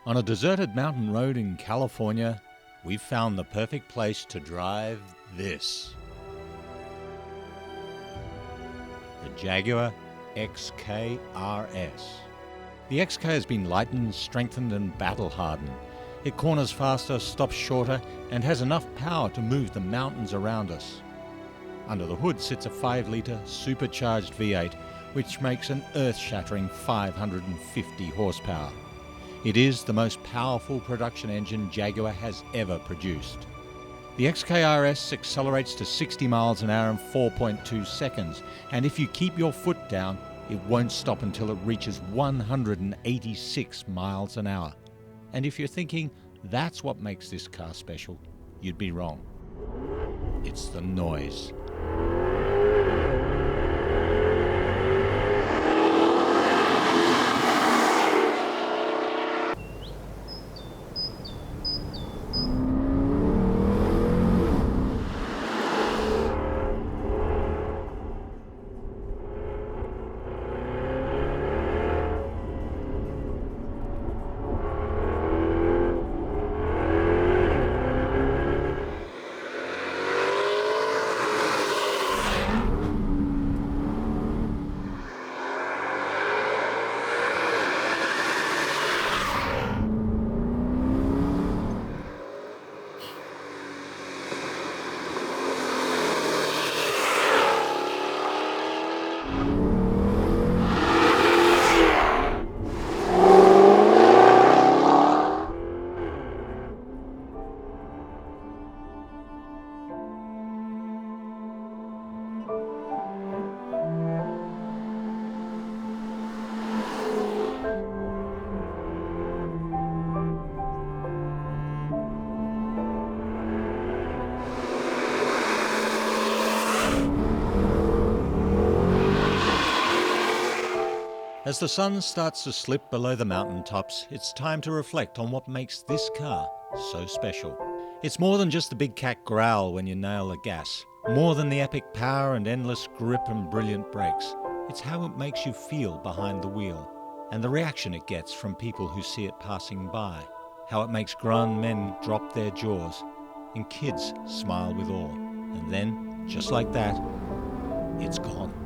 On a deserted mountain road in California, we've found the perfect place to drive this. The Jaguar XKR-S. The XK has been lightened, strengthened and battle-hardened. It corners faster, stops shorter and has enough power to move the mountains around us. Under the hood sits a 5-litre supercharged V8 which makes an earth-shattering 550 horsepower. It is the most powerful production engine Jaguar has ever produced. The XKR-S accelerates to 60 miles an hour in 4.2 seconds, and if you keep your foot down, it won't stop until it reaches 186 miles an hour. And if you're thinking that's what makes this car special, you'd be wrong. It's the noise. As the sun starts to slip below the mountaintops, it's time to reflect on what makes this car so special. It's more than just the big cat growl when you nail the gas, more than the epic power and endless grip and brilliant brakes. It's how it makes you feel behind the wheel, and the reaction it gets from people who see it passing by, how it makes grown men drop their jaws and kids smile with awe. And then, just like that, it's gone.